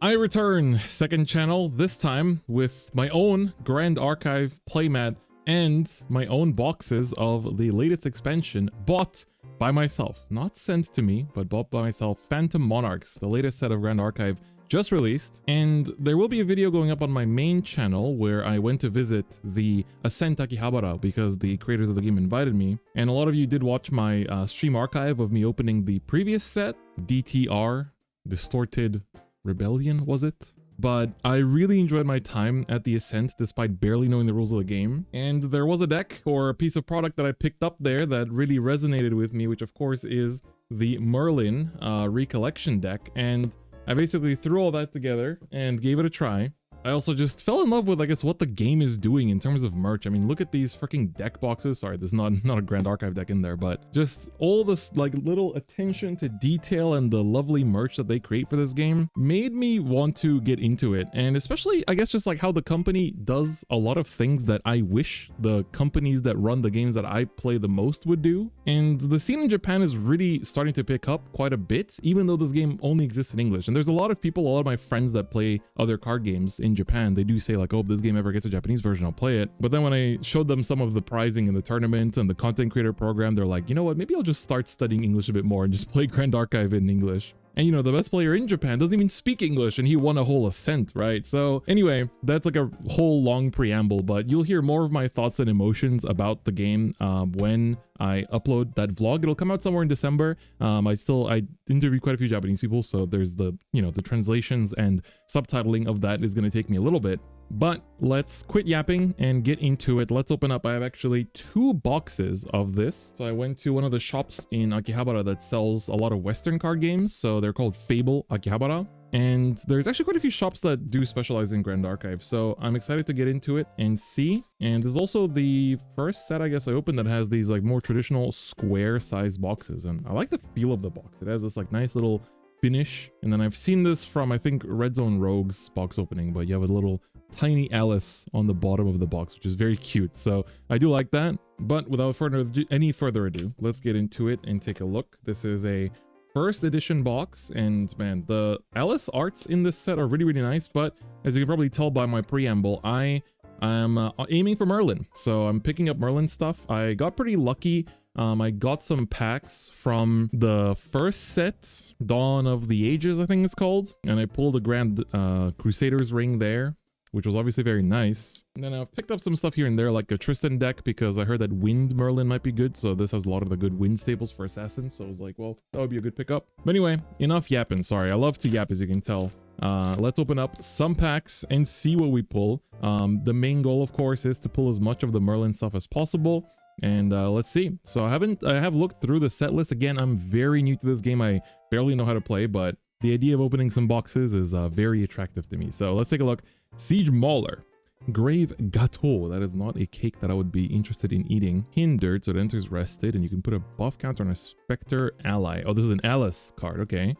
I return, second channel, this time with my own Grand Archive playmat and my own boxes of the latest expansion bought by myself. Not sent to me, but bought by myself. Phantom Monarchs, the latest set of Grand Archive, just released. And there will be a video going up on my main channel where I went to visit the Ascent Akihabara because the creators of the game invited me. And a lot of you did watch my stream archive of me opening the previous set, DTR, Distorted Rebellion, was it? But I really enjoyed my time at the Ascent despite barely knowing the rules of the game. And there was a deck or a piece of product that I picked up there that really resonated with me, which of course is the Merlin recollection deck. And I basically threw all that together and gave it a try. I also just fell in love with, I guess, what the game is doing in terms of merch. I mean, look at these freaking deck boxes. Sorry, there's not a Grand Archive deck in there, but just all this like little attention to detail and the lovely merch that they create for this game made me want to get into it. And especially, I guess, just like how the company does a lot of things that I wish the companies that run the games that I play the most would do. And the scene in Japan is really starting to pick up quite a bit, even though this game only exists in English. And there's a lot of people, a lot of my friends that play other card games in Japan, they do say like, oh, if this game ever gets a Japanese version, I'll play it. But then when I showed them some of the prizing in the tournament and the content creator program, they're like, you know what, maybe I'll just start studying English a bit more and just play Grand Archive in English. And you know, the best player in Japan doesn't even speak English and he won a whole Ascent, right? So anyway, that's like a whole long preamble, but you'll hear more of my thoughts and emotions about the game when I upload that vlog. It'll come out somewhere in December. I interviewed quite a few Japanese people, so there's the translations and subtitling of that is going to take me a little bit. But let's quit yapping and get into it. Let's open up. I have actually 2 boxes of this. So I went to one of the shops in Akihabara that sells a lot of Western card games. So they're called Fable Akihabara. And there's actually quite a few shops that do specialize in Grand Archive. So I'm excited to get into it and see. And there's also the first set, I guess, I opened that has these like more traditional square size boxes. And I like the feel of the box. It has this like nice little finish. And then I've seen this from, I think, Red Zone Rogue's box opening, but you have a little tiny Alice on the bottom of the box, which is very cute. So I do like that. But without any further ado, let's get into it and take a look. This is a first edition box, and man, the Alice arts in this set are really, really nice. But as you can probably tell by my preamble, I am aiming for Merlin. So I'm picking up Merlin stuff. I got pretty lucky. I got some packs from the first set, Dawn of the Ages, I think it's called. And I pulled a Grand Crusader's ring there, which was obviously very nice. And then I've picked up some stuff here and there, like a Tristan deck, because I heard that Wind Merlin might be good. So this has a lot of the good wind staples for assassins. So I was like, well, that would be a good pickup. But anyway, enough yapping. Sorry, I love to yap, as you can tell. Let's open up some packs and see what we pull. The main goal, of course, is to pull as much of the Merlin stuff as possible. And let's see. So I have looked through the set list. Again, I'm very new to this game. I barely know how to play, but the idea of opening some boxes is very attractive to me. So let's take a look. Siege Mauler, Grave Gâteau. That is not a cake that I would be interested in eating. Hindered, so it enters rested, and you can put a buff counter on a Spectre ally. Oh, this is an Alice card. Okay.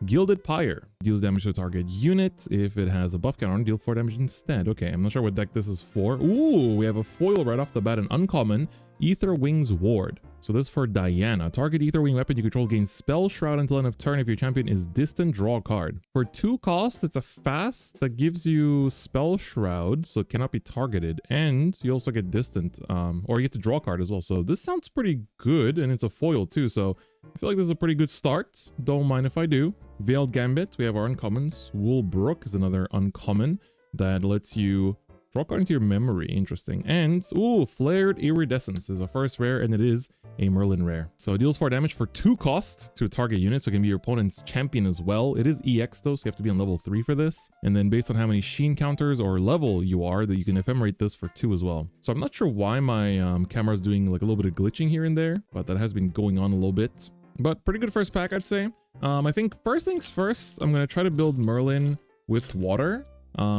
Gilded Pyre, deals damage to a target unit. If it has a buff counter on, deal 4 damage instead. Okay, I'm not sure what deck this is for. Ooh, we have a foil right off the bat, an uncommon, Ether Wings Ward. So this is for Diana. Target Ether Wing weapon you control gains Spell Shroud until end of turn. If your champion is distant, draw a card. For 2 costs, it's a fast that gives you Spell Shroud, so it cannot be targeted. And you also get distant, or you get to draw a card as well. So this sounds pretty good, and it's a foil too. So I feel like this is a pretty good start. Don't mind if I do. Veiled Gambit, we have our uncommons. Woolbrook is another uncommon that lets you draw a card into your memory. Interesting. And, ooh, Flared Iridescence is a first rare, and it is a Merlin rare. So it deals 4 damage for 2 cost to a target unit, so it can be your opponent's champion as well. It is EX though, so you have to be on level 3 for this. And then based on how many Sheen counters or level you are, that you can ephemerate this for 2 as well. So I'm not sure why my camera is doing like a little bit of glitching here and there, but that has been going on a little bit. But pretty good first pack, I'd say. I think first things first, I'm going to try to build Merlin with water,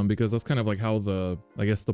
because that's kind of like how the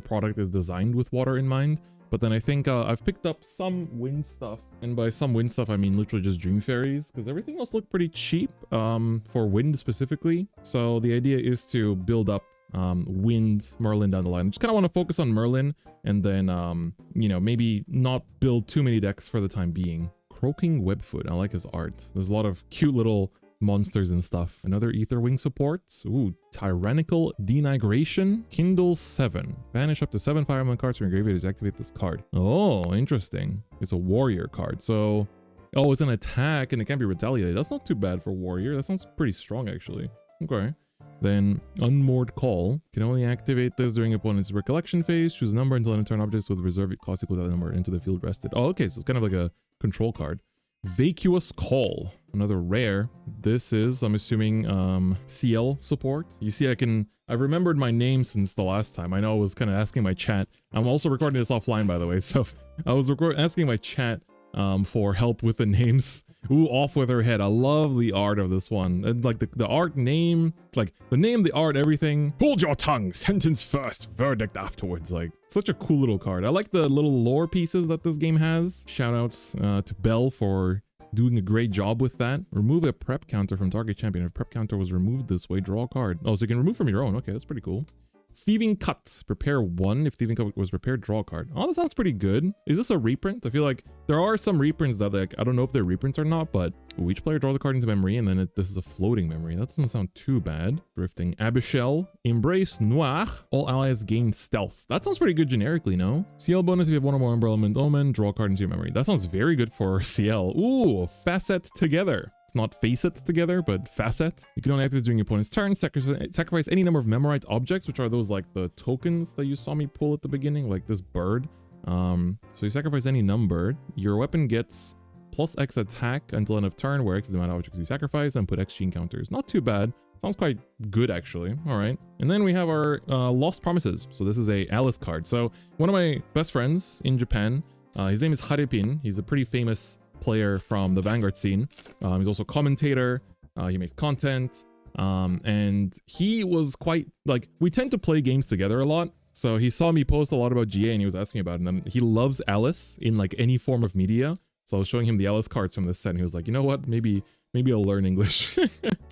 product is designed with water in mind. But then I think I've picked up some wind stuff, and by some wind stuff I mean literally just Dream Fairies, because everything else looked pretty cheap for wind specifically. So the idea is to build up wind Merlin down the line. I just kind of want to focus on Merlin, and then maybe not build too many decks for the time being. Croaking Webfoot, I like his art. There's a lot of cute little monsters and stuff. Another Ether Wing support. Ooh, Tyrannical Denigration. Kindle 7. Banish up to 7 Fire Emblem cards from your graveyard to activate this card. Oh, interesting. It's a warrior card. So, oh, it's an attack and it can't be retaliated. That's not too bad for warrior. That sounds pretty strong, actually. Okay. Then, Unmoored Call. Can only activate this during opponent's recollection phase. Choose a number until end of turn objects with reserve cost equal to that number into the field rested. Oh, okay. So it's kind of like a control card. Vacuous Call. Another rare. This is, I'm assuming, CL support. You see, I've remembered my name since the last time. I know I was kind of asking my chat. I'm also recording this offline, by the way. So I was asking my chat for help with the names. Ooh, Off with Her Head. I love the art of this one. And like the art name, like the name, the art, everything. Hold your tongue, sentence first, verdict afterwards. Like such a cool little card. I like the little lore pieces that this game has. Shout outs to Bell for doing a great job with that. Remove a prep counter from target champion. If prep counter was removed this way, draw a card. Oh, so you can remove from your own. Okay, that's pretty cool. Thieving Cut. Prepare 1. If Thieving Cut was prepared, draw a card. Oh, that sounds pretty good. Is this a reprint? I feel like there are some reprints that, like, I don't know if they're reprints or not, but each player draws a card into memory, and then this is a floating memory. That doesn't sound too bad. Drifting Abyssal. Embrace Noir. All allies gain stealth. That sounds pretty good generically, no? CL bonus if you have 1 or more Umber Element Omen, draw a card into your memory. That sounds very good for CL. Ooh, Facet Together. Not face it together, but facet. You can only activate during your opponent's turn. Sacrifice any number of memorized objects, which are those like the tokens that you saw me pull at the beginning, like this bird. So you sacrifice any number. Your weapon gets plus X attack until end of turn, where X is the amount of objects you sacrifice, and put X gene counters. Not too bad. Sounds quite good, actually. All right. And then we have our Lost Promises. So this is a Alice card. So one of my best friends in Japan, his name is Haripin. He's a pretty famous player from the Vanguard scene. He's also a commentator. He makes content. And he was quite, like, we tend to play games together a lot. So he saw me post a lot about GA and he was asking about it. And he loves Alice in like any form of media. So I was showing him the Alice cards from this set and he was like, you know what, maybe I'll learn English.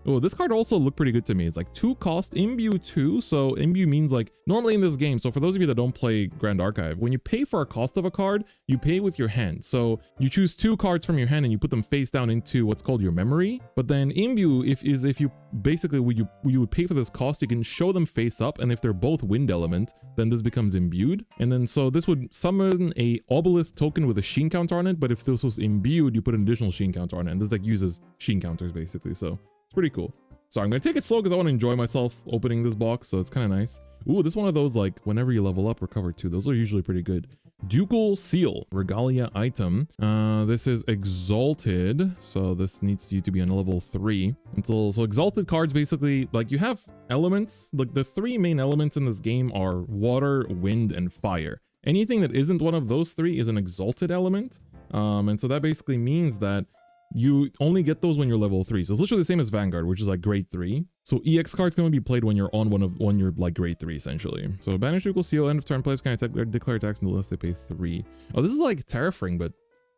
Oh, this card also looked pretty good to me. It's like 2 cost, imbue 2. So imbue means like normally in this game. So for those of you that don't play Grand Archive, when you pay for a cost of a card, you pay with your hand. So you choose 2 cards from your hand and you put them face down into what's called your memory. But then imbue if you basically you would pay for this cost, you can show them face up. And if they're both wind element, then this becomes imbued. And then so this would summon a obelisk token with a sheen counter on it. But if this was imbued, you put an additional sheen counter on it. And this deck uses sheen counters basically. So it's pretty cool. So I'm going to take it slow because I want to enjoy myself opening this box. So it's kind of nice. Ooh, this is one of those like whenever you level up, recover 2. Those are usually pretty good. Ducal Seal. Regalia item. This is Exalted. So this needs you to be on level 3. So Exalted cards basically, like you have elements. Like the 3 main elements in this game are water, wind, and fire. Anything that isn't one of those 3 is an Exalted element. And so that basically means that you only get those when you're level 3. So it's literally the same as Vanguard, which is like grade 3. So EX cards can only be played when you're on when you're like grade 3 essentially. So banish Ducal Seal, end of turn players can declare attacks unless they pay 3. Oh, this is like Terrafring, but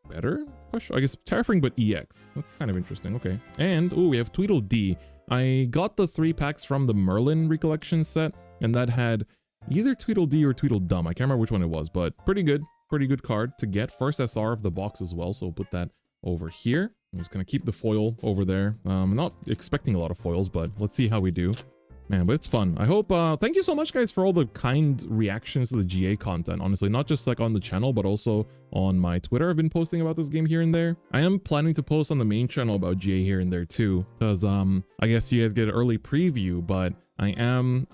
better? I guess Terrafring, but EX. That's kind of interesting. Okay. And oh, we have Tweedledee. I got the 3 packs from the Merlin Recollection set, and that had either Tweedledee or Tweedledum. I can't remember which one it was, but pretty good card to get. First SR of the box as well, so we'll put that over here. I'm just gonna keep the foil over there. I'm not expecting a lot of foils, but let's see how we do. Man, but it's fun. I hope, thank you so much guys for all the kind reactions to the GA content. Honestly, not just like on the channel, but also on my Twitter. I've been posting about this game here and there. I am planning to post on the main channel about GA here and there too, because I guess you guys get an early preview, but I am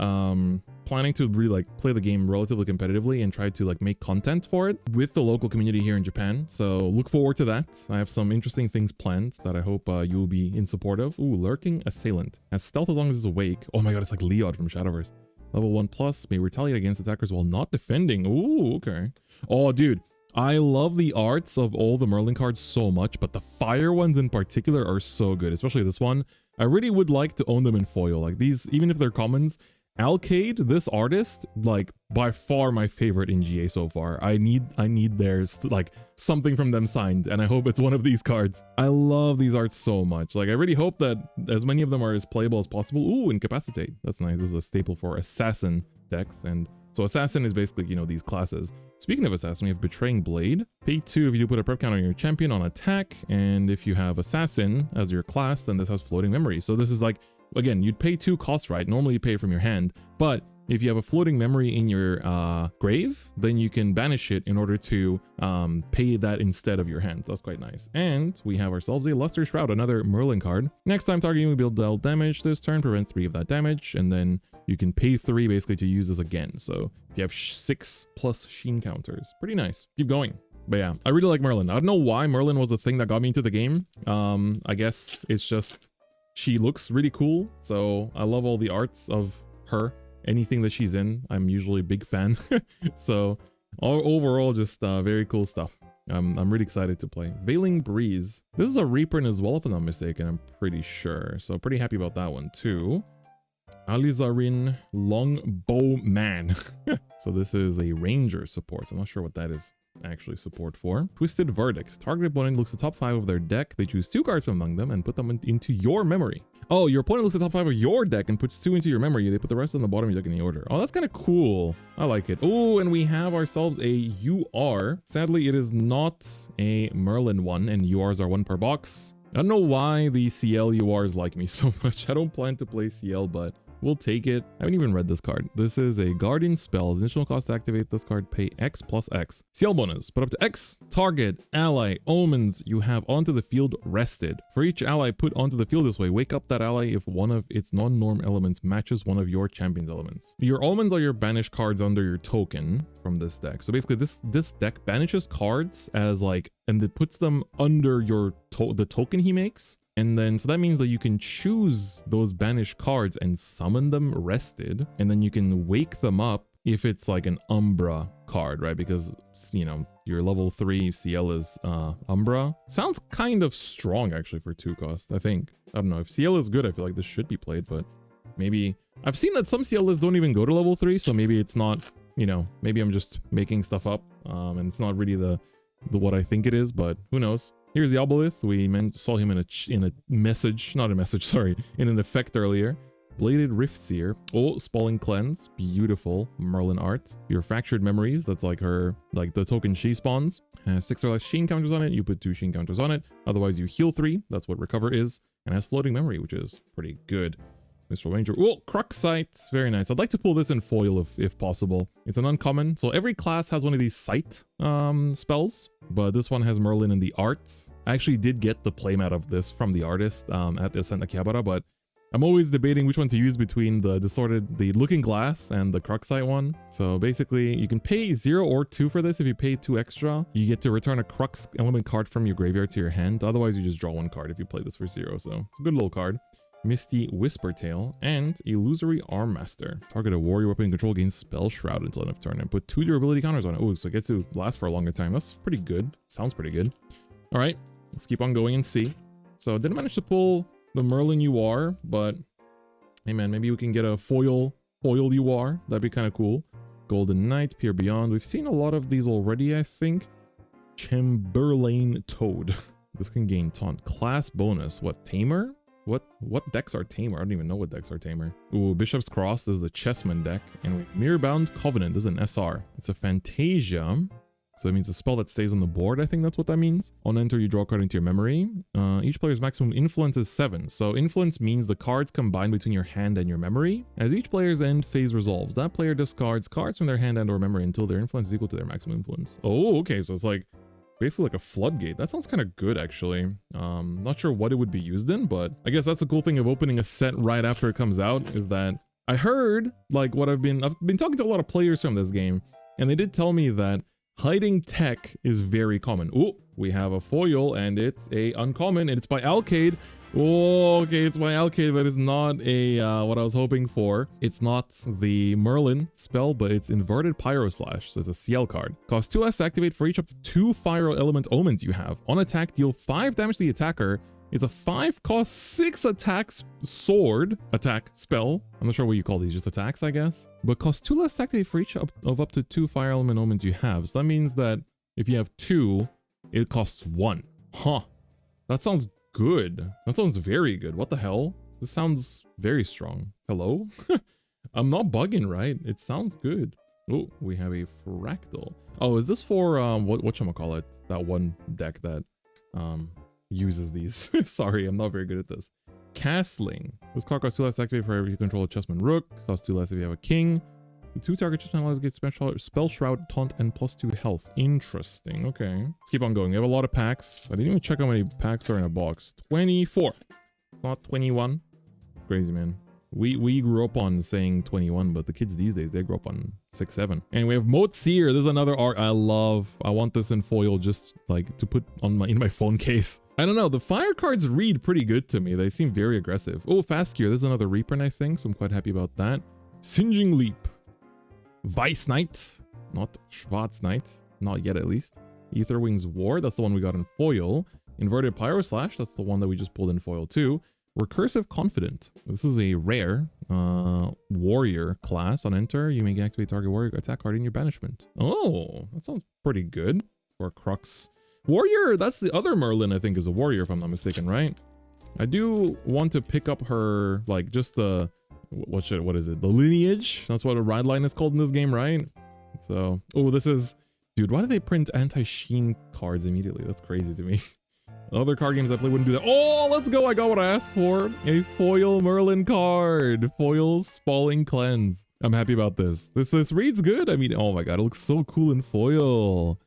planning to really like play the game relatively competitively and try to like make content for it with the local community here in Japan. So look forward to that. I have some interesting things planned that I hope you will be in support of. Ooh, Lurking Assailant. Has stealth as long as it's awake. Oh my god, it's like Leod from Shadowverse. Level 1+, may retaliate against attackers while not defending. Ooh, okay. Oh, dude. I love the arts of all the Merlin cards so much, but the fire ones in particular are so good, especially this one. I really would like to own them in foil. Like these, even if they're commons, Alcade, this artist, like by far my favorite in GA so far. I need theirs, like something from them signed, and I hope it's one of these cards. I love these arts so much. Like I really hope that as many of them are as playable as possible. Ooh, Incapacitate. That's nice. This is a staple for Assassin decks, and so Assassin is basically, you know, these classes. Speaking of Assassin, we have Betraying Blade. Pay 2 if you do put a prep counter on your champion on attack, and if you have Assassin as your class, then this has Floating Memory. So this is like, again, you'd pay 2 costs, right? Normally you pay from your hand, but if you have a floating memory in your grave, then you can banish it in order to pay that instead of your hand. That's quite nice. And we have ourselves a Luster Shroud, another Merlin card. Next time targeting will deal damage this turn, prevent 3 of that damage, and then you can pay 3 basically to use this again. So if you have 6 plus Sheen counters, pretty nice. Keep going. But yeah, I really like Merlin. I don't know why Merlin was the thing that got me into the game. I guess it's just she looks really cool, so I love all the arts of her. Anything that she's in, I'm usually a big fan. So overall, just very cool stuff. I'm really excited to play. Veiling Breeze. This is a reprint as well, if I'm not mistaken, I'm pretty sure. So pretty happy about that one too. Alizarin Longbowman. So this is a ranger support. I'm not sure what that is actually support for. Twisted Verdicts. Target opponent looks at the top 5 of their deck. They choose 2 cards from among them and put them into your memory. Oh, your opponent looks at the top 5 of your deck and puts 2 into your memory. They put the rest on the bottom of your deck in the order. Oh, that's kind of cool. I like it. Oh, and we have ourselves a UR. Sadly, it is not a Merlin one, and URs are 1 per box. I don't know why the CL URs like me so much. I don't plan to play CL, but we'll take it. I haven't even read this card. This is a Guardian spell. Initial cost to activate this card, pay X plus X. CL bonus, put up to X. Target, ally, omens you have onto the field rested. For each ally put onto the field this way, wake up that ally if one of its non-norm elements matches one of your champion's elements. Your omens are your banished cards under your token from this deck. So basically this deck banishes cards as like, and it puts them under your the token he makes. And then, so that means that you can choose those banished cards and summon them rested, and then you can wake them up if it's like an Umbra card, right? Because, you know, your level 3 CL is Umbra. Sounds kind of strong actually for 2 cost, I think. I don't know, if CL is good, I feel like this should be played, but maybe... I've seen that some CL lists don't even go to level 3, so maybe it's not, you know, maybe I'm just making stuff up, and it's not really the what I think it is, but who knows? Here's the Obelith. We saw him in a message, not a message, sorry, in an effect earlier. Bladed Riftseer. Oh, Spalling Cleanse. Beautiful Merlin art. Your Fractured Memories. That's like her, like the token she spawns. Has 6 or less Sheen counters on it. You put 2 Sheen counters on it. Otherwise, you heal 3. That's what Recover is. And has Floating Memory, which is pretty good. Mr. Ranger. Oh, Crux-Sight. Very nice. I'd like to pull this in foil if possible. It's an uncommon. So every class has one of these sight spells, but this one has Merlin in the arts. I actually did get the playmat of this from the artist at the Santa Chiabara, but I'm always debating which one to use between the Looking Glass and the Crux-Sight one. So basically, you can pay 0 or 2 for this. If you pay 2 extra, you get to return a Crux element card from your graveyard to your hand. Otherwise, you just draw 1 card if you play this for 0. So it's a good little card. Misty Whispertail, and Illusory Armmaster. Target a warrior weapon control gains Spell Shroud until end of turn and put 2 durability counters on it. Oh, so it gets to last for a longer time. That's pretty good. Sounds pretty good. All right, let's keep on going and see. So didn't manage to pull the Merlin UR, but hey man, maybe we can get a foiled UR. That'd be kind of cool. Golden Knight, Peer Beyond. We've seen a lot of these already, I think. Chamberlain Toad. This can gain taunt. Class bonus. What, Tamer? What decks are Tamer? I don't even know what decks are Tamer. Ooh, Bishop's Cross is the Chessman deck. And Mirrorbound Covenant is an SR. It's a Fantasia. So it means a spell that stays on the board. I think that's what that means. On enter, you draw a card into your memory. Each player's maximum influence is 7. So influence means the cards combined between your hand and your memory. As each player's end phase resolves, that player discards cards from their hand and or memory until their influence is equal to their maximum influence. Oh, okay. So it's like basically like a floodgate. That sounds kind of good, actually. Not sure what it would be used in, but I guess that's the cool thing of opening a set right after it comes out, is that I heard, like, I've been talking to a lot of players from this game, and they did tell me that hiding tech is very common. Oh, we have a foil, and it's a uncommon, and it's by Alcade. Oh, okay, it's by Alcade, but it's not a what I was hoping for. It's not the Merlin spell, but it's Inverted Pyro Slash, so it's a CL card. Costs 2 less to activate for each up to 2 fire element omens you have. On attack, deal 5 damage to the attacker, It's a 5 cost 6 attacks sword attack spell. I'm not sure what you call these, just attacks, I guess. But costs 2 less attack for each of up to 2 fire element omens you have. So that means that if you have 2, it costs 1. Huh. That sounds good. That sounds very good. What the hell? This sounds very strong. Hello? I'm not bugging, right? It sounds good. Oh, we have a fractal. Oh, is this for whatchamacallit? That one deck that uses these. Sorry, I'm not very good at this. Castling. This card costs 2 less to activate for every you control a chessman rook. Costs 2 less if you have a king. The 2 target chessman allows get spell shroud, taunt, and +2 health. Interesting. Okay. Let's keep on going. We have a lot of packs. I didn't even check how many packs are in a box. 24. Not 21. Crazy, man. We grew up on saying 21, but the kids these days, they grew up on 6, 7. And we have Moat Seer. This is another art I love. I want this in foil just like to put on in my phone case. I don't know. The fire cards read pretty good to me. They seem very aggressive. Oh, Fast Gear. This is another reprint, I think. So I'm quite happy about that. Singeing Leap. Vice Knight. Not Schwarz Knight. Not yet, at least. Aetherwings War. That's the one we got in foil. Inverted Pyro Slash. That's the one that we just pulled in foil too. Recursive Confident. This is a rare warrior class. On enter, you may activate target warrior attack card in your banishment. Oh, that sounds pretty good for a Crux. Warrior, that's the other Merlin, I think, is a warrior, if I'm not mistaken, right? I do want to pick up her, like, just the, what is it? The lineage? That's what a ride line is called in this game, right? So, oh, this is, dude, why do they print anti-sheen cards immediately? That's crazy to me. Other card games I play wouldn't do that. Oh, let's go. I got what I asked for. A foil Merlin card. Foil Spalling Cleanse. I'm happy about this. This reads good. I mean, oh my god, it looks so cool in foil.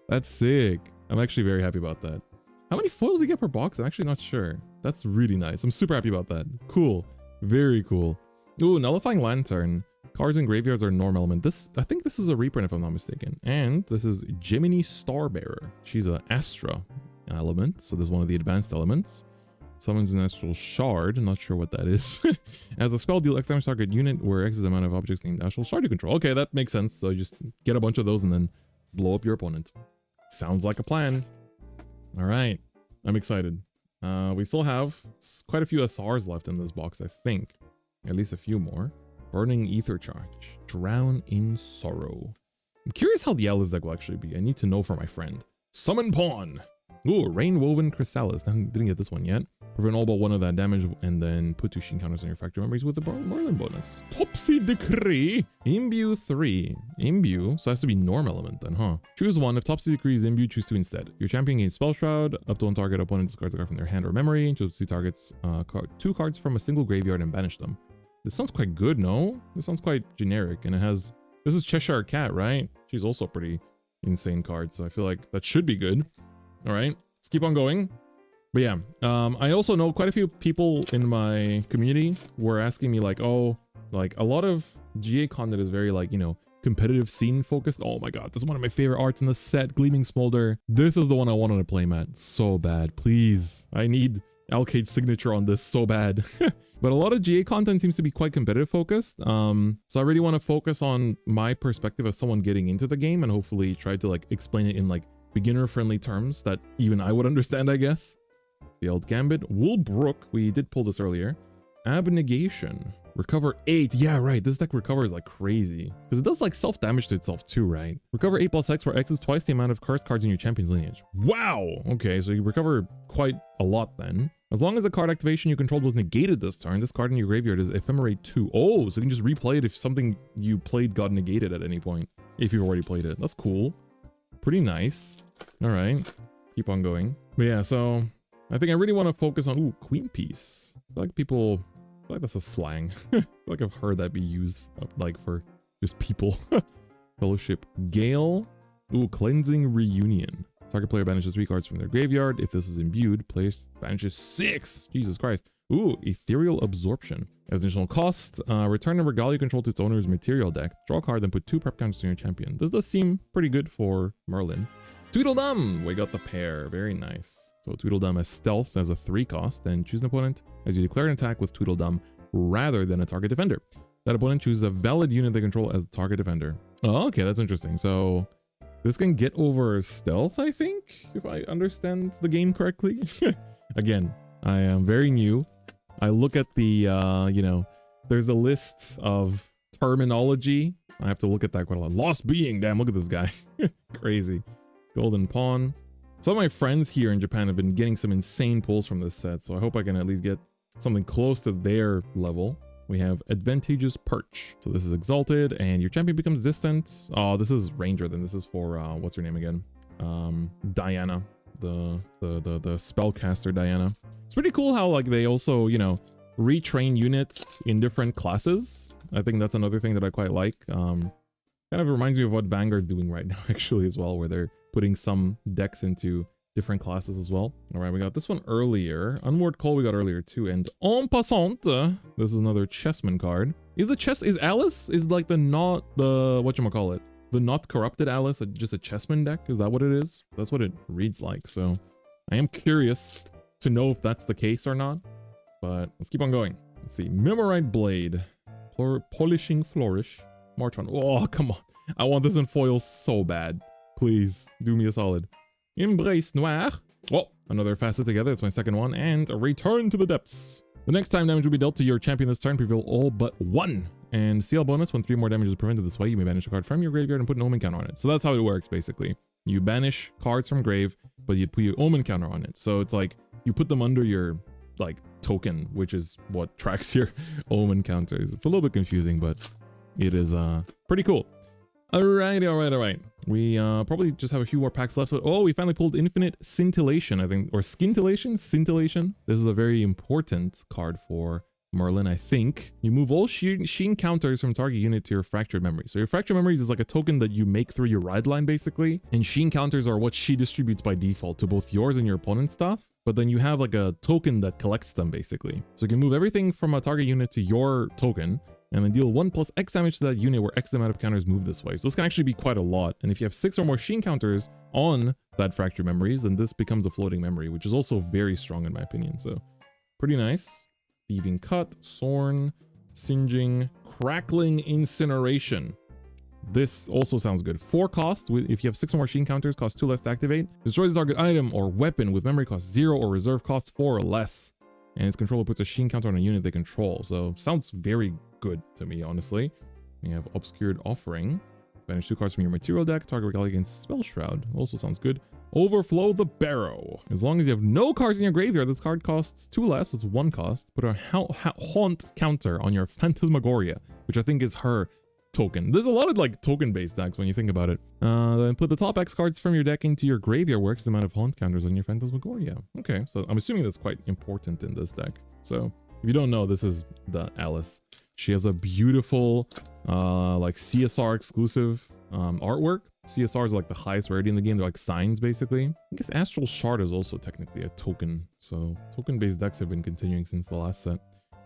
That's sick. I'm actually very happy about that. How many foils do you get per box? I'm actually not sure. That's really nice. I'm super happy about that. Cool. Very cool. Ooh, Nullifying Lantern. Cards in graveyards are norm element. I think this is a reprint if I'm not mistaken. And this is Jiminy Starbearer. She's an Astra element, so there's one of the advanced elements. Summons an astral shard, not sure what that is. As a spell, deal X damage target unit where X is the amount of objects named astral shard you control. Okay, that makes sense. So just get a bunch of those and then blow up your opponent. Sounds like a plan. All right, I'm excited. We still have quite a few SRs left in this box, I think. At least a few more. Burning Ether Charge. Drown in Sorrow. I'm curious how the Alice deck will actually be. I need to know for my friend. Summon Pawn. Ooh, Rain-Woven Chrysalis. Didn't get this one yet. Prevent all but one of that damage and then put 2 sheen counters on your factory memories with the Merlin bonus. Topsy Decree. Imbue 3. Imbue, so it has to be norm element then, huh? Choose one. If Topsy Decree is Imbue, choose 2 instead. Your champion gains Spell Shroud. Up to 1 target opponent discards a card from their hand or memory. Choose 2 targets, 2 cards from a single graveyard and banish them. This sounds quite good, no? This sounds quite generic and it has... This is Cheshire Cat, right? She's also a pretty insane card, so I feel like that should be good. All right, let's keep on going. But yeah, I also know quite a few people in my community were asking me like, oh, like a lot of GA content is very like, you know, competitive scene focused. Oh my god, this is one of my favorite arts in the set, Gleaming Smolder. This is the one I want on a playmat so bad. Please, I need Alkaid's signature on this so bad. But a lot of GA content seems to be quite competitive focused. So I really want to focus on my perspective as someone getting into the game and hopefully try to like explain it in like beginner friendly terms that even I would understand, I guess. The Old Gambit. Woolbrook. We did pull this earlier. Abnegation. Recover 8. Yeah, right. This deck recovers like crazy. Because it does like self-damage to itself too, right? Recover 8 plus X, where X is twice the amount of cursed cards in your champion's lineage. Wow! Okay, so you recover quite a lot then. As long as the card activation you controlled was negated this turn, this card in your graveyard is Ephemerate 2. Oh, so you can just replay it if something you played got negated at any point. If you've already played it. That's cool. Pretty nice. Alright. Keep on going. But yeah, so... I think I really want to focus on... Ooh, Queen Piece. I feel like people... I feel like that's a slang. I feel like I've heard that be used like for just people. Fellowship Gale. Ooh, Cleansing Reunion. Target player banishes 3 cards from their graveyard. If this is imbued, player banishes 6. Jesus Christ. Ooh, Ethereal Absorption. As additional cost, return a regalo you control to its owner's material deck. Draw a card, then put 2 prep counters on your champion. This does seem pretty good for Merlin. Tweedledum! We got the pair. Very nice. So Tweedledum has Stealth as a 3 cost, then choose an opponent as you declare an attack with Tweedledum rather than a target defender. That opponent chooses a valid unit they control as the target defender. Oh, okay, that's interesting. So this can get over Stealth, I think, if I understand the game correctly. Again, I am very new. I look at the, there's a list of terminology. I have to look at that quite a lot. Lost being, damn, look at this guy. Crazy. Golden Pawn. Some of my friends here in Japan have been getting some insane pulls from this set, so I hope I can at least get something close to their level. We have Advantageous Perch. So this is Exalted, and your champion becomes distant. Oh, this is Ranger, then this is for, what's her name again? Diana. The spellcaster Diana. It's pretty cool how, like, they also, retrain units in different classes. I think that's another thing that I quite like. Kind of reminds me of what Vanguard's doing right now, actually, as well, where they're putting some decks into different classes as well. All right, we got this one earlier. Unmoored Call we got earlier too. And en passant, this is another Chessman card. Is Alice like the not corrupted Alice just a Chessman deck? Is that what it is? That's what it reads like. So I am curious to know if that's the case or not. But let's keep on going. Let's see. Memorite Blade. Polishing Flourish. March on. Oh, come on. I want this in foil so bad. Please, do me a solid. Embrace Noir. Oh, another facet together. It's my second one. And a Return to the Depths. The next time damage will be dealt to your champion this turn, prevail all but one. And CL bonus, when 3 more damage is prevented this way, you may banish a card from your graveyard and put an omen counter on it. So that's how it works, basically. You banish cards from grave, but you put your omen counter on it. So it's like, you put them under your, like, token, which is what tracks your omen counters. It's a little bit confusing, but it is pretty cool. Alright. We probably just have a few more packs left. But oh, we finally pulled Infinite Scintillation, I think. Or Scintillation? Scintillation. This is a very important card for Merlin, I think. You move all Sheen counters from target unit to your Fractured Memories. So your Fractured Memories is like a token that you make through your ride line, basically. And Sheen counters are what she distributes by default to both yours and your opponent's stuff. But then you have like a token that collects them, basically. So you can move everything from a target unit to your token, and then deal 1 plus X damage to that unit where X amount of counters move this way. So this can actually be quite a lot. And if you have 6 or more Sheen counters on that Fractured Memories, then this becomes a floating memory, which is also very strong in my opinion. So pretty nice. Thieving Cut, Sorn, Singeing, Crackling Incineration. This also sounds good. 4 cost, if you have 6 or more Sheen counters, cost 2 less to activate. Destroys a target item or weapon with memory cost 0 or reserve cost 4 or less. And its controller puts a Sheen counter on a unit they control. So sounds very good to me, honestly. We have Obscured Offering. Banish 2 cards from your material deck. Target recall against Spell Shroud. Also sounds good. Overflow the Barrow. As long as you have no cards in your graveyard, this card costs 2 less. It's 1 cost. Put a Haunt counter on your Phantasmagoria, which I think is her token. There's a lot of like token-based decks when you think about it. Then put the top X cards from your deck into your graveyard, works the amount of Haunt counters on your Phantasmagoria. Okay, so I'm assuming that's quite important in this deck. So if you don't know, this is the Alice. She has a beautiful like CSR exclusive artwork. CSR is like the highest rarity in the game. They're like signs, basically. I guess Astral Shard is also technically a token. So token-based decks have been continuing since the last set.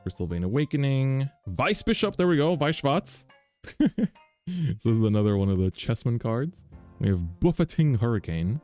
Crystal Vein Awakening. Vice Bishop, there we go. Weishvatz. So this is another one of the Chessman cards. We have Buffeting Hurricane,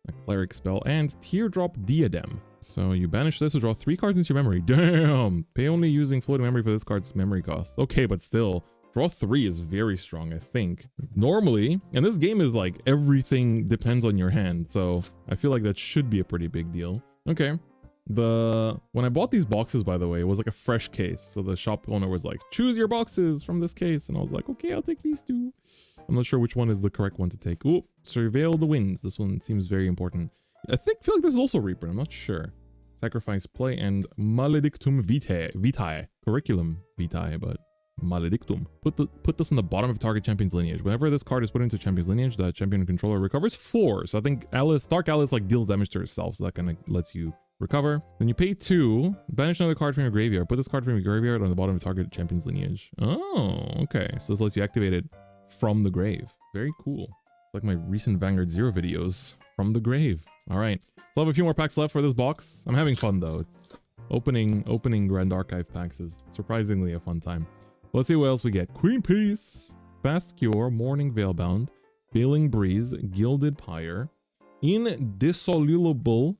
a Cleric spell, and Teardrop Diadem. So you banish this to draw 3 cards into your memory. Damn! Pay only using floating memory for this card's memory cost. Okay, but still, draw 3 is very strong, I think. Normally, and this game is like everything depends on your hand, so I feel like that should be a pretty big deal. Okay. When I bought these boxes, by the way, it was like a fresh case. So the shop owner was like, choose your boxes from this case. And I was like, okay, I'll take these 2. I'm not sure which one is the correct one to take. Ooh, Surveil the Winds. This one seems very important. I feel like this is also Reaper. I'm not sure. Sacrifice Play and Maledictum Vitae. Curriculum Vitae, but Maledictum. Put this in the bottom of target champion's lineage. Whenever this card is put into champion's lineage, the champion controller recovers 4. So I think Dark Alice like deals damage to herself. So that kind of lets you recover. Then you pay 2, banish another card from your graveyard. Put this card from your graveyard on the bottom of the target champion's lineage. Oh, okay. So this lets you activate it from the grave. Very cool. It's like my recent Vanguard 0 videos from the grave. All right. So I have a few more packs left for this box. I'm having fun though. It's opening Grand Archive packs is surprisingly a fun time. Let's see what else we get. Queen Peace, Fast Cure, Morning Veilbound, Bailing Breeze, Gilded Pyre, Indissoluble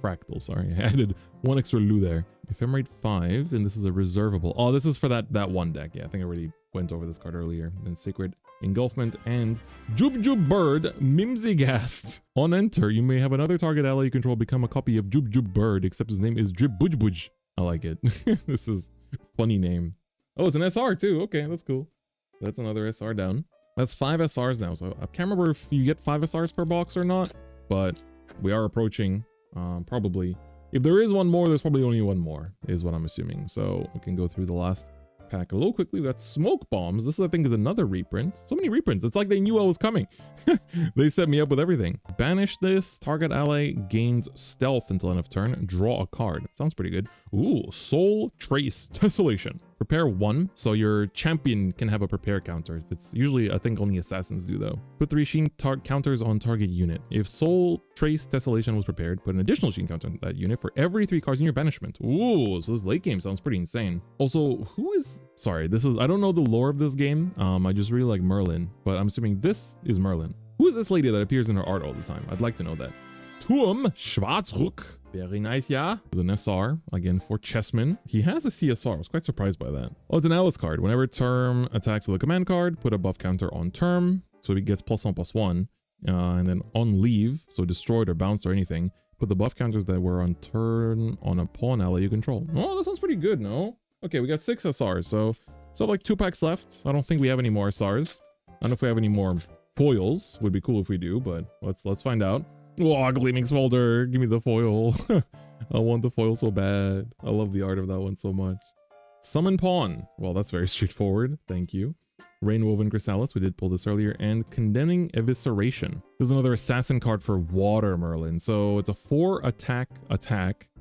Fractal. Sorry, I added 1 extra lu there. Ephemerate 5, and this is a reservable. Oh, this is for that one deck. Yeah, I think I already went over this card earlier. Then Sacred Engulfment and Jub Jub Bird Mimzigast. On enter, you may have another target ally you control become a copy of Jub Jub Bird, except his name is Drip Buj Buj. I like it. This is a funny name. Oh, it's an SR too. Okay, that's cool. That's another SR down. That's 5 SRs now. So I can't remember if you get 5 SRs per box or not, but we are approaching probably. If there is one more, there's probably only one more, is what I'm assuming. So we can go through the last pack a little quickly. We got Smoke Bombs. This, I think, is another reprint. So many reprints. It's like they knew I was coming. They set me up with everything. Banish this. Target ally gains stealth until end of turn. Draw a card. Sounds pretty good. Ooh, Soul Trace Tessellation. Prepare 1, so your champion can have a prepare counter. It's usually, I think, only assassins do though. Put 3 sheen counters on target unit. If Soul Trace Tessellation was prepared, put an additional sheen counter on that unit for every 3 cards in your banishment. Ooh, so this late game sounds pretty insane. Also, who is... Sorry, this is... I don't know the lore of this game. I just really like Merlin, but I'm assuming this is Merlin. Who is this lady that appears in her art all the time? I'd like to know that. Turm Schwarzruck. Very nice, yeah. With an SR, again for Chessman. He has a CSR. I was quite surprised by that. Oh, it's an Alice card. Whenever Term attacks with a command card, put a buff counter on Term. So he gets +1/+1. And then on leave, so destroyed or bounced or anything, put the buff counters that were on turn on a pawn ally you control. Oh, that sounds pretty good, no? Okay, we got 6 SRs, so like 2 packs left. I don't think we have any more SRs. I don't know if we have any more foils. Would be cool if we do, but let's find out. Oh, Gleaming Smolder, give me the foil. I want the foil so bad. I love the art of that one so much. Summon Pawn. Well, that's very straightforward. Thank you. Rainwoven Chrysalis, we did pull this earlier, and Condemning Evisceration. This is another assassin card for Water Merlin. So it's a 4 attack.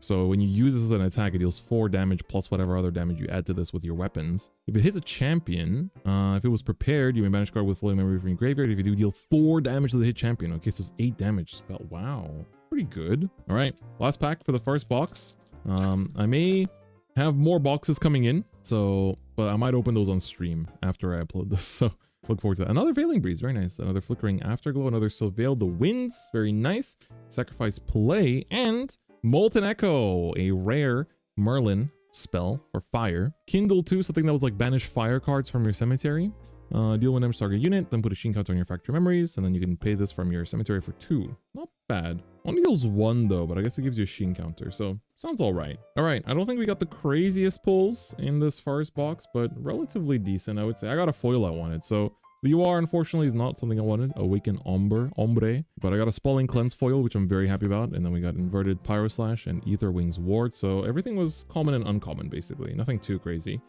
So when you use this as an attack, it deals 4 damage plus whatever other damage you add to this with your weapons. If it hits a champion, if it was prepared, you may banish card with floating memory from your graveyard. If you do, deal 4 damage to the hit champion. Okay, so it's 8 damage spell. Wow, pretty good. All right, last pack for the first box. I may have more boxes coming in, but I might open those on stream after I upload this, so look forward to that. Another Veiling Breeze, very nice. Another Flickering Afterglow, another Surveil the Winds, very nice. Sacrifice Play, and Molten Echo, a rare Merlin spell for fire. Kindle 2, something that was like banish fire cards from your cemetery. Deal 1 damage target unit, then put a sheen counter on your Factory Memories, and then you can pay this from your cemetery for 2. Not bad. Only deals 1 though, but I guess it gives you a sheen counter, so sounds alright. Alright, I don't think we got the craziest pulls in this first box, but relatively decent, I would say. I got a foil I wanted, so the UR unfortunately is not something I wanted. Awaken Ombre, but I got a Spalling Cleanse foil, which I'm very happy about, and then we got Inverted Pyro Slash and Ether Wings Ward, so everything was common and uncommon basically, nothing too crazy.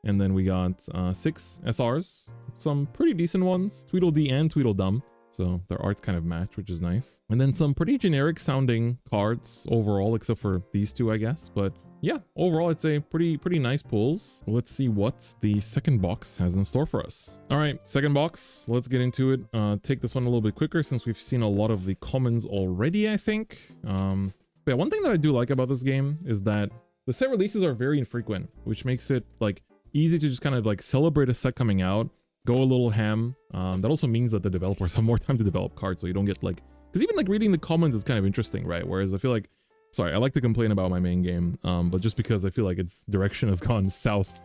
And then we got 6 SRs, some pretty decent ones, Tweedledee and Tweedledum. So their arts kind of match, which is nice. And then some pretty generic sounding cards overall, except for these 2, I guess. But yeah, overall, I'd say pretty nice pulls. Let's see what the second box has in store for us. All right, second box, let's get into it. Take this one a little bit quicker since we've seen a lot of the commons already, I think. Yeah, one thing that I do like about this game is that the set releases are very infrequent, which makes it like easy to just kind of like celebrate a set coming out, go a little ham. That also means that the developers have more time to develop cards, so you don't get like, because even like reading the comments is kind of interesting, right? Whereas I feel like, sorry, I like to complain about my main game, but just because I feel like its direction has gone south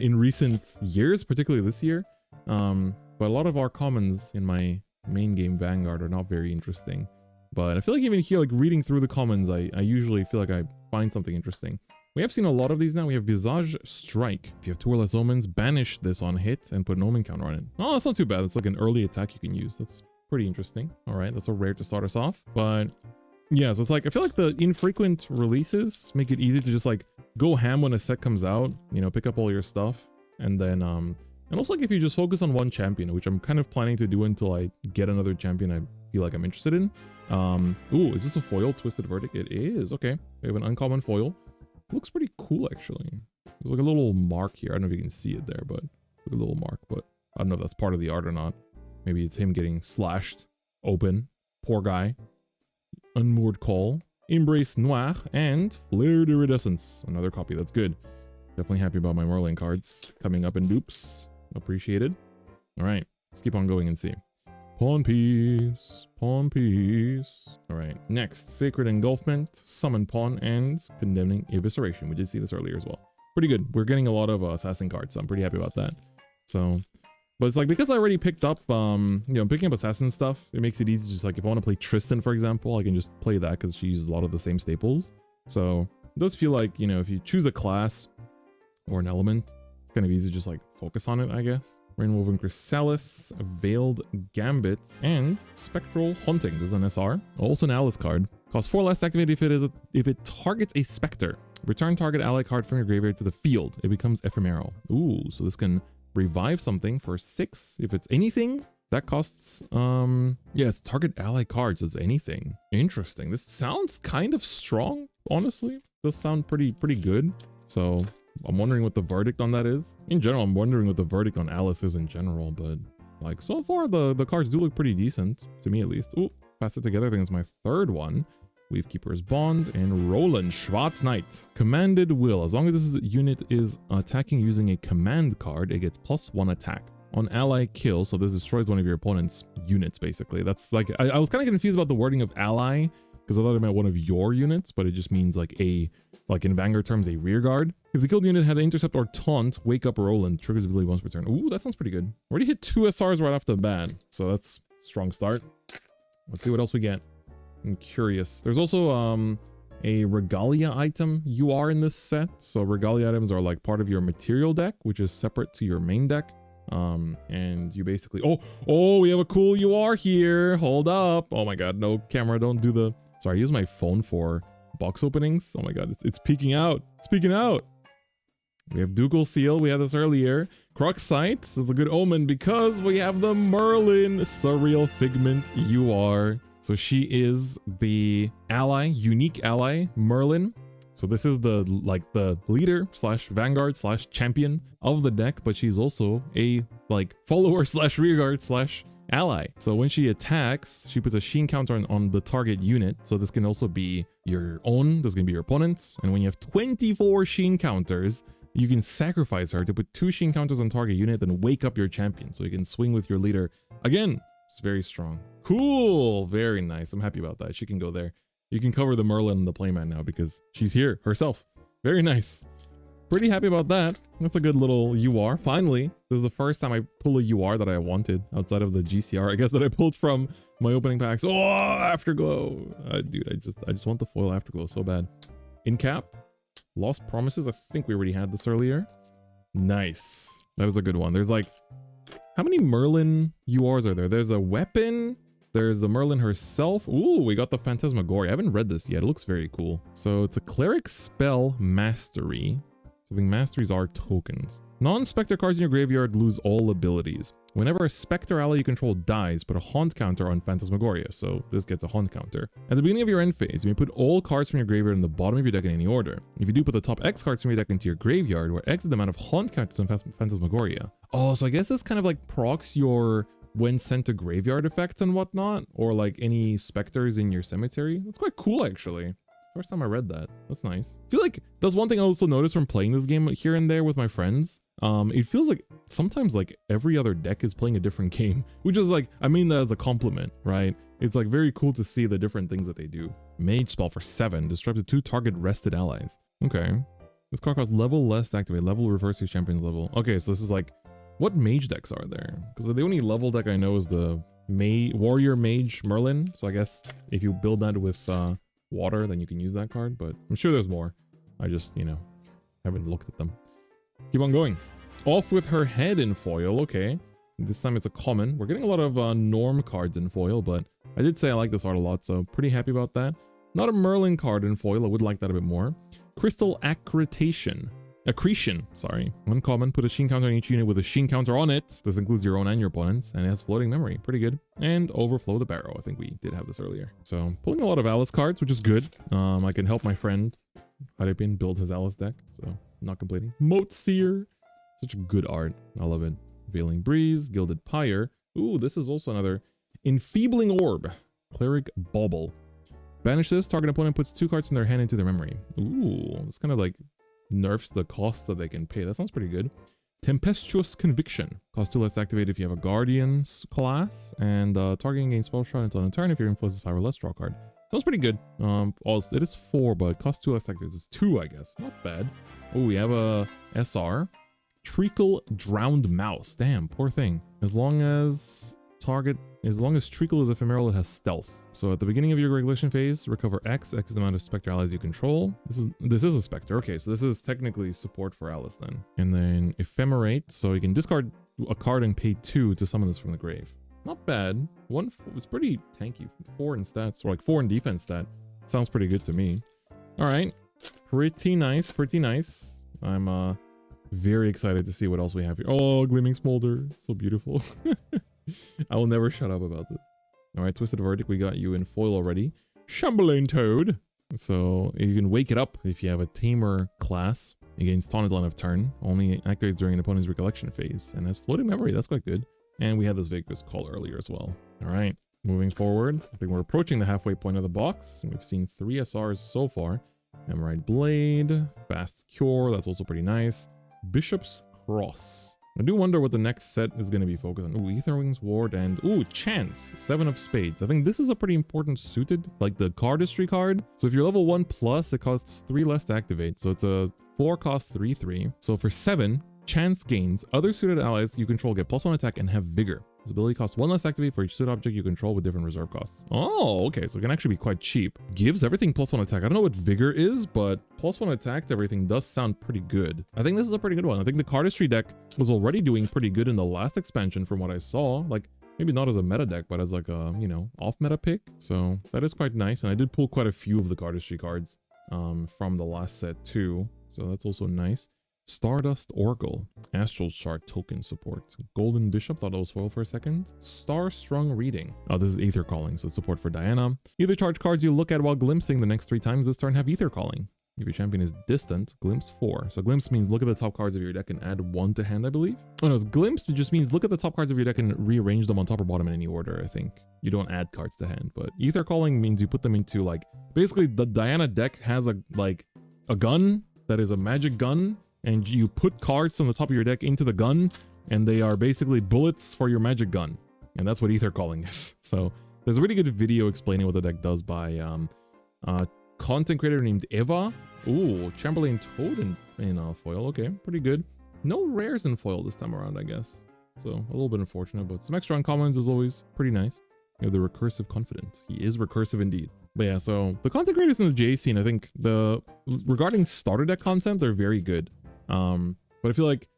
in recent years, particularly this year. But a lot of our commons in my main game Vanguard are not very interesting. But I feel like even here, like reading through the commons, I usually feel like I find something interesting. We have seen a lot of these now. We have Visage Strike. If you have 2 or less omens, banish this on hit and put an omen counter on it. Oh, that's not too bad. It's like an early attack you can use. That's pretty interesting. All right, that's a rare to start us off. But yeah, so it's like, I feel like the infrequent releases make it easy to just like go ham when a set comes out, you know, pick up all your stuff. And then, and also like if you just focus on one champion, which I'm kind of planning to do until I get another champion I feel like I'm interested in. Ooh, is this a foil Twisted Verdict? It is. Okay, we have an uncommon foil. Looks pretty cool, actually. There's like a little mark here. I don't know if you can see it there, but a little mark, but I don't know if that's part of the art or not. Maybe it's him getting slashed open. Poor guy. Unmoored Call, Embrace Noir, and Flare Iridescence. Another copy. That's good. Definitely happy about my Merlin cards coming up in dupes. Appreciated. All right, let's keep on going and see. Pawn piece, pawn piece. All right, next, Sacred Engulfment, Summon Pawn, and Condemning Evisceration. We did see this earlier as well. Pretty good. We're getting a lot of assassin cards, so I'm pretty happy about that. So, but it's like, because I already picked up, you know, picking up assassin stuff, it makes it easy. Just like if I want to play Tristan, for example, I can just play that because she uses a lot of the same staples. So it does feel like, you know, if you choose a class or an element, it's kind of easy to just like focus on it, I guess. Rainwoven Chrysalis, Veiled Gambit, and Spectral Haunting. This is an SR. Also an Alice card. Costs 4 less to activate if it targets a Spectre. Return target ally card from your graveyard to the field. It becomes ephemeral. Ooh, so this can revive something for 6 if it's anything. That costs, yeah, it's target ally cards as anything. Interesting. This sounds kind of strong, honestly. Does sound pretty good. So I'm wondering what the verdict on that is. In general, I'm wondering what the verdict on Alice is in general, but like so far the cards do look pretty decent, to me at least. Ooh, pass it together. I think it's my third one. Weavekeeper's Bond and Roland Schwarz Knight. Commanded Will. As long as this unit is attacking using a command card, it gets +1 attack. On ally kill, so this destroys one of your opponent's units, basically. That's like, I was kind of confused about the wording of ally, because I thought it meant one of your units, but it just means like in Vanguard terms, a rear guard. If the killed unit had intercept or taunt, wake up Roland, triggers ability once per turn. Ooh, that sounds pretty good. Already hit 2 SRs right off the bat, so that's a strong start. Let's see what else we get. I'm curious. There's also a Regalia item UR in this set. So Regalia items are like part of your material deck, which is separate to your main deck. And you basically, oh, we have a cool UR here. Hold up. Oh my god, no camera, don't do the, sorry, I use my phone for box openings. Oh my god, it's peeking out. It's peeking out. We have Ducal Seal, we had this earlier. Crux Sight, that's a good omen because we have the Merlin Surreal Figment UR. So she is the ally, unique ally, Merlin. So this is the leader slash vanguard slash champion of the deck, but she's also a like follower slash rearguard slash ally. So when she attacks, she puts a sheen counter on the target unit. So this can also be your own, this can be your opponent's. And when you have 24 sheen counters, you can sacrifice her to put 2 sheen counters on target unit and wake up your champion. So you can swing with your leader. Again, it's very strong. Cool, very nice. I'm happy about that. She can go there. You can cover the Merlin and the playmat now because she's here herself. Very nice. Pretty happy about that. That's a good little UR. Finally, this is the first time I pull a UR that I wanted outside of the GCR, I guess, that I pulled from my opening packs. Oh, Afterglow. Dude, I just want the foil Afterglow so bad. In cap, Lost Promises. I think we already had this earlier. Nice. That was a good one. There's like, how many Merlin URs are there? There's a weapon. There's the Merlin herself. Ooh, we got the Phantasmagoria. I haven't read this yet. It looks very cool. So it's a Cleric Spell Mastery. So I think masteries are tokens. Non-Spectre cards in your graveyard lose all abilities. Whenever a Spectre ally you control dies, put a Haunt counter on Phantasmagoria. So this gets a Haunt counter. At the beginning of your end phase, you may put all cards from your graveyard in the bottom of your deck in any order. If you do, put the top X cards from your deck into your graveyard, where X is the amount of Haunt counters on Phantasmagoria. Oh, so I guess this kind of like procs your when sent to graveyard effects and whatnot, or like any specters in your cemetery. That's quite cool, actually. First time I read that. That's nice. I feel like that's one thing I also noticed from playing this game here and there with my friends. It feels like sometimes like every other deck is playing a different game, which is like, I mean that as a compliment, right? It's like very cool to see the different things that they do. Mage spell for 7, disrupt the 2 target rested allies. Okay. This card costs level less to activate, level reverse your champion's level. Okay, so this is like, what mage decks are there? Because the only level deck I know is the Warrior Mage Merlin. So I guess if you build that with water, then you can use that card. But I'm sure there's more. I just, you know, haven't looked at them. Keep on going. Off with Her Head in foil. Okay. This time it's a common. We're getting a lot of Norm cards in foil, but I did say I like this art a lot, so pretty happy about that. Not a Merlin card in foil. I would like that a bit more. Crystal Accretion, sorry. Uncommon, put a sheen counter on each unit with a sheen counter on it. This includes your own and your opponent's, and it has floating memory. Pretty good. And Overflow the Barrow. I think we did have this earlier. So pulling a lot of Alice cards, which is good. I can help my friend Haripin build his Alice deck, so not complaining. Moat Seer. Such good art. I love it. Veiling Breeze, Gilded Pyre. Ooh, this is also another Enfeebling Orb. Cleric Bauble. Banish this. Target opponent puts 2 cards in their hand into their memory. Ooh, it's kind of like nerfs the cost that they can pay. That sounds pretty good. Tempestuous Conviction. Cost 2 less to activate if you have a Guardian's class. And targeting gains spell shot until end of turn if your influence is 5 or less, draw a card. Sounds pretty good. Also, it is 4, but cost 2 less to activate. It's 2, I guess. Not bad. Oh, we have a SR. Treacle Drowned Mouse. Damn, poor thing. As long as Treacle is ephemeral, it has stealth. So at the beginning of your regulation phase, recover X. X is the amount of Spectre allies you control. This is a Spectre. Okay, so this is technically support for Alice then. And then Ephemerate, so you can discard a card and pay 2 to summon this from the grave. Not bad. It's pretty tanky. 4 in stats, or like 4 in defense stat. Sounds pretty good to me. All right, pretty nice, pretty nice. I'm very excited to see what else we have here. Oh, Gleaming Smolder, so beautiful. I will never shut up about this. All right, Twisted Verdict, we got you in foil already. Shambling Toad. So you can wake it up if you have a Tamer class. It gains Taunted line of turn. Only activates during an opponent's recollection phase. And has floating memory. That's quite good. And we had this Vagus call earlier as well. All right, moving forward. I think we're approaching the halfway point of the box. We've seen 3 SRs so far. Emerald Blade. Fast Cure. That's also pretty nice. Bishop's Cross. I do wonder what the next set is going to be focused on. Ooh, Aetherwings Ward and... Ooh, Chance. 7 of Spades. I think this is a pretty important suited, like the cardistry card. So if you're level 1 plus, it costs 3 less to activate. So it's a 4 cost 3/3. So for 7, Chance gains. Other suited allies you control get +1 attack and have Vigor. This ability costs 1 less to activate for each suited object you control with different reserve costs. Oh, okay. So it can actually be quite cheap. Gives everything +1 attack. I don't know what Vigor is, but +1 attack to everything does sound pretty good. I think this is a pretty good one. I think the cardistry deck was already doing pretty good in the last expansion from what I saw. Like, maybe not as a meta deck, but as like a, you know, off-meta pick. So that is quite nice. And I did pull quite a few of the cardistry cards from the last set too. So that's also nice. Stardust Oracle, Astral Shard token support. Golden Bishop, thought it was foil for a second. Star Strung Reading. Oh, this is Aether Calling, so it's support for Diana. Either charge cards you look at while glimpsing the next 3 times this turn have Aether Calling. If your champion is distant, glimpse 4. So glimpse means look at the top cards of your deck and add 1 to hand, I believe. Oh no, glimpse just means look at the top cards of your deck and rearrange them on top or bottom in any order, I think. You don't add cards to hand, but Aether Calling means you put them into like, basically the Diana deck has a gun that is a magic gun, and you put cards from the top of your deck into the gun, and they are basically bullets for your magic gun. And that's what Aether Calling is. So there's a really good video explaining what the deck does by content creator named Eva. Ooh, Chamberlain Toad in foil. Okay, pretty good. No rares in foil this time around, I guess. So a little bit unfortunate, but some extra uncommons is always pretty nice. You have the Recursive Confident. He is recursive indeed. But yeah, so the content creators in the J scene, I think regarding starter deck content, they're very good. But I feel like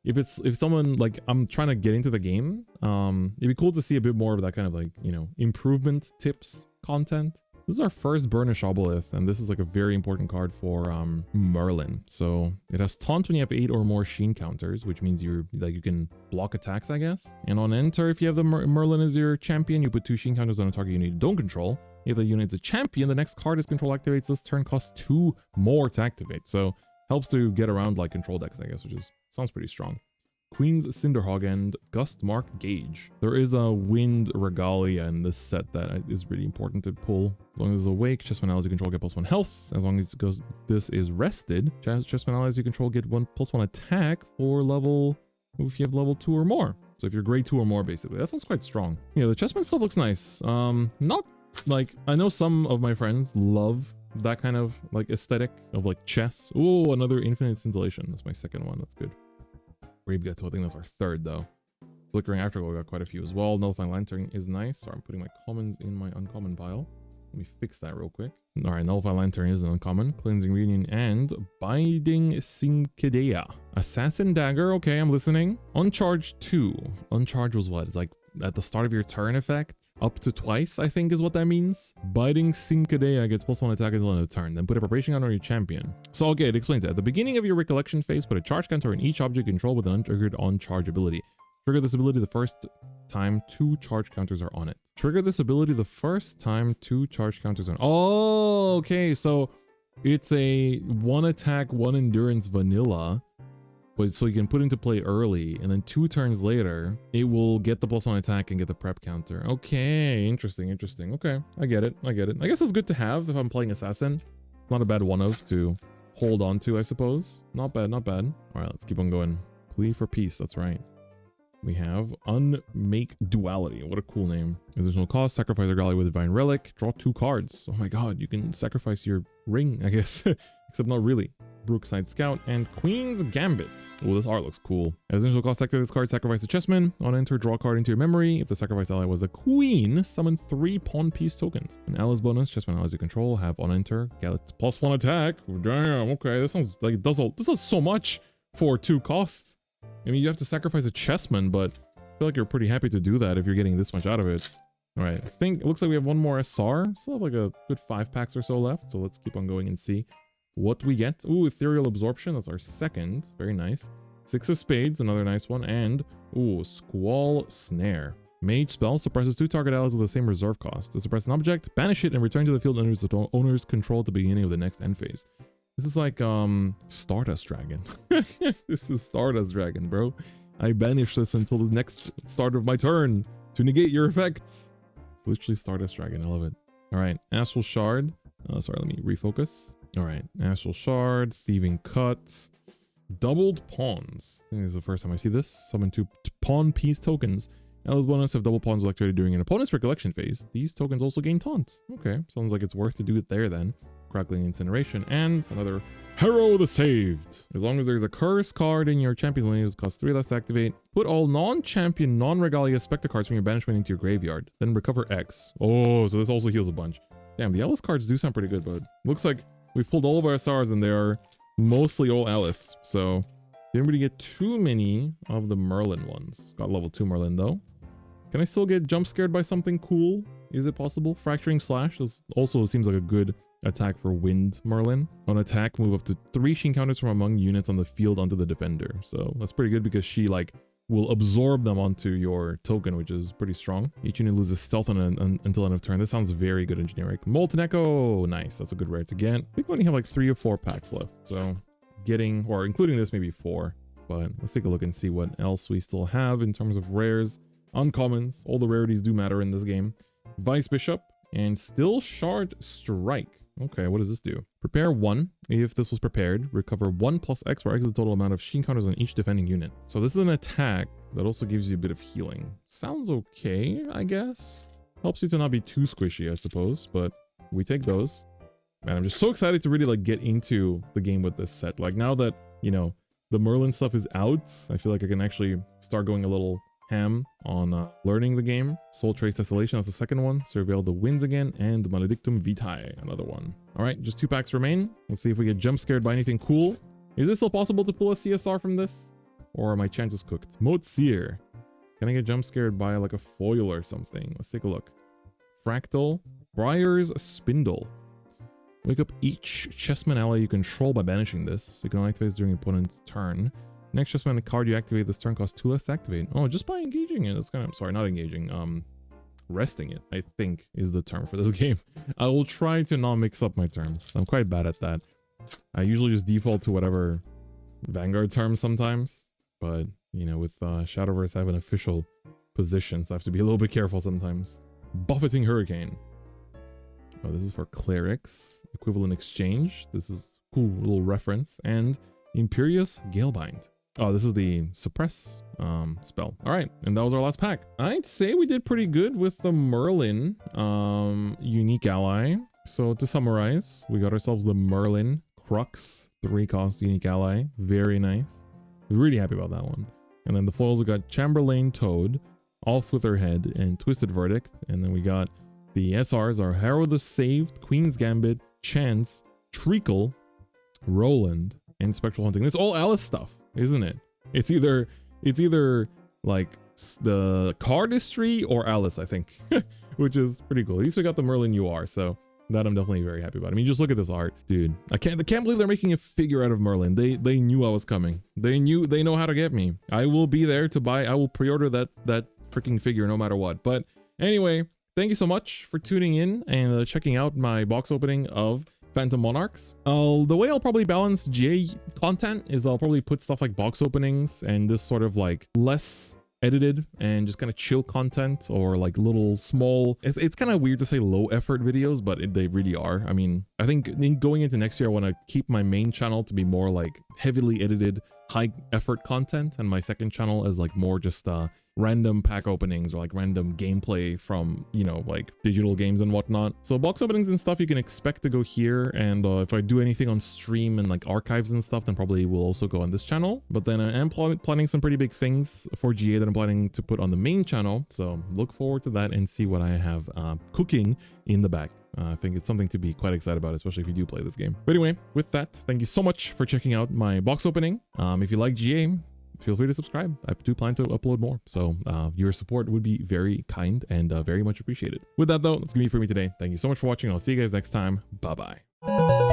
if someone like I'm trying to get into the game, it'd be cool to see a bit more of that kind of like, you know, improvement tips content. This is our first Burnish Obelith, and this is like a very important card for Merlin. So it has taunt when you have 8 or more Sheen counters, which means you can block attacks, I guess. And on enter, if you have the Merlin as your champion, you put 2 Sheen counters on a target unit you don't control. If the unit's a champion, the next card his control activates this turn costs 2 more to activate. So helps to get around like control decks, I guess, which sounds pretty strong. Queen's Cinderhog and Gustmark Gauge. There is a Wind Regalia in this set that is really important to pull. As long as it's awake, chessman allies you control get +1 health. As long as this is rested, chessman allies you control get +1 attack for level, if you have level 2 or more. So if you're grade 2 or more, basically. That sounds quite strong. Yeah, the chessman stuff looks nice. Not like, I know some of my friends love that kind of like aesthetic of like chess. Oh, another Infinite Scintillation. That's my second one. That's good. Brave Ghetto, I think that's our third though. Flickering Afterglow got quite a few as well. Nullifying Lantern is nice. Sorry, I'm putting my commons in my uncommon pile. Let me fix that real quick. All right, Nullifying Lantern is an uncommon. Cleansing Reunion and Binding Cincadea. Assassin Dagger. Okay, I'm listening. Uncharged 2. Uncharged was what? It's like at the start of your turn effect. Up to twice, I think is what that means. Biting Cincadea gets +1 attack until end of turn. Then put a preparation counter on your champion. So okay, it explains that. At the beginning of your recollection phase, put a charge counter on each object you control with an untriggered on-charge ability. Trigger this ability the first time 2 charge counters are on it. Trigger this ability the first time 2 charge counters are on. Oh, okay. So it's a 1 attack, 1 endurance vanilla. But so you can put into play early, and then 2 turns later, it will get the +1 attack and get the prep counter. Okay, interesting. Okay, I get it. I guess it's good to have if I'm playing Assassin. Not a bad one-of to hold on to, I suppose. Not bad. All right, let's keep on going. Plea for Peace, that's right. We have Unmake Duality. What a cool name. Additional cost, sacrifice a Regalia with Divine Relic, draw 2 cards. Oh my god, you can sacrifice your ring, I guess. Except not really. Brookside Scout, and Queen's Gambit. Oh, this art looks cool. As initial cost, activate this card, sacrifice a chessman. On enter, draw a card into your memory. If the sacrifice ally was a queen, summon 3 pawn piece tokens. An ally's bonus, chessman allies you control have on enter, Gallant's +1 attack. Damn, okay, this sounds like it does so much for 2 costs. I mean, you have to sacrifice a chessman, but I feel like you're pretty happy to do that if you're getting this much out of it. All right, I think it looks like we have one more SR. Still have like a good 5 packs or so left, so let's keep on going and see what we get. Ooh, Ethereal Absorption, that's our second. Very nice. 6 of Spades, another nice one. And, ooh, Squall Snare. Mage spell suppresses 2 target allies with the same reserve cost. To suppress an object, banish it and return to the field under its owner's control at the beginning of the next end phase. This is like, Stardust Dragon. This is Stardust Dragon, bro. I banish this until the next start of my turn to negate your effect. It's literally Stardust Dragon, I love it. All right, Astral Shard. Sorry, let me refocus. All right, Astral Shard, Thieving Cut, Doubled Pawns. I think this is the first time I see this. Summon 2 pawn piece tokens. Ally's bonus, if double pawns are activated during an opponent's recollection phase, these tokens also gain taunt. Okay, sounds like it's worth to do it there then. Crackling Incineration, and another Harrow the Saved. As long as there's a curse card in your champion's lane, it costs 3 less to activate. Put all non-champion, non-regalia Spectre cards from your banishment into your graveyard. Then recover X. Oh, so this also heals a bunch. Damn, the Alice cards do sound pretty good, but looks like we've pulled all of our SRs and they are mostly all Alice. So didn't really get too many of the Merlin ones. Got level 2 Merlin though. Can I still get jump scared by something cool? Is it possible? Fracturing Slash also seems like a good attack for Wind Merlin. On attack, move up to 3 Sheen counters from among units on the field onto the defender. So that's pretty good because she like will absorb them onto your token, which is pretty strong. Each unit loses stealth until end of turn. This sounds very good and generic. Molten Echo, nice. That's a good rare to get. I think we only have like 3 or 4 packs left. So getting, or including this, maybe 4. But let's take a look and see what else we still have in terms of rares. Uncommons, all the rarities do matter in this game. Vice Bishop and Still Shard Strike. Okay, what does this do? Prepare 1. If this was prepared, recover 1 plus X, where X is the total amount of Sheen counters on each defending unit. So this is an attack that also gives you a bit of healing. Sounds okay, I guess. Helps you to not be too squishy, I suppose, but we take those. Man, I'm just so excited to really like get into the game with this set. Like now that, you know, the Merlin stuff is out, I feel like I can actually start going a little ham on learning the game. Soul Trace Tessellation, that's the second one. Surveil the Winds again, and Maledictum Vitae, another one. All right, just 2 packs remain. Let's see if we get jump scared by anything cool. Is it still possible to pull a CSR from this? Or are my chances cooked? Moat Seer. Can I get jump scared by like a foil or something? Let's take a look. Fractal. Briar's Spindle. Wake up each chessman ally you control by banishing this. You can only activate this during your opponent's turn. Next chessman card you activate this turn costs 2 less to activate. Oh, just by engaging it. That's kind of, sorry, not engaging. Resting it, I think, is the term for this game. I will try to not mix up my terms. I'm quite bad at that. I usually just default to whatever Vanguard terms sometimes. But, you know, with Shadowverse, I have an official position, so I have to be a little bit careful sometimes. Buffeting Hurricane. Oh, this is for Clerics. Equivalent Exchange. This is a cool little reference. And Imperious Galebind. Oh, this is the suppress spell. All right, and that was our last pack. I'd say we did pretty good with the Merlin unique ally. So to summarize, we got ourselves the Merlin Crux 3-cost unique ally. Very nice. We're really happy about that one. And then the foils, we got Chamberlain Toad, Off with Her Head, and Twisted Verdict. And then we got the SRs are Harrow the Saved, Queen's Gambit, Chance, Treacle, Roland, and Spectral Hunting. It's all Alice stuff, isn't it? It's either like the cardistry or Alice, I think, which is pretty cool. At least we got the Merlin UR, so that I'm definitely very happy about. I mean, just look at this art, dude. I can't believe they're making a figure out of Merlin. They knew I was coming. They know how to get me. I will be there to buy. I will pre-order that freaking figure no matter what. But anyway, thank you so much for tuning in and checking out my box opening of Phantom Monarchs. The way I'll probably balance GA content is I'll probably put stuff like box openings and this sort of like less edited and just kind of chill content, or like little small, it's kind of weird to say low effort videos, but they really are. I mean, I think going into next year I want to keep my main channel to be more like heavily edited high effort content, and my second channel is like more just random pack openings or like random gameplay from, you know, like digital games and whatnot. So box openings and stuff you can expect to go here, and if I do anything on stream and like archives and stuff, then probably will also go on this channel. But then I am planning some pretty big things for GA that I'm planning to put on the main channel, so look forward to that and see what I have cooking in the back. I think it's something to be quite excited about, especially if you do play this game. But anyway, with that, thank you so much for checking out my box opening. If you like GA, feel free to subscribe. I do plan to upload more, so your support would be very kind and very much appreciated. With that though, that's gonna be it for me today. Thank you so much for watching. I'll see you guys next time. Bye bye.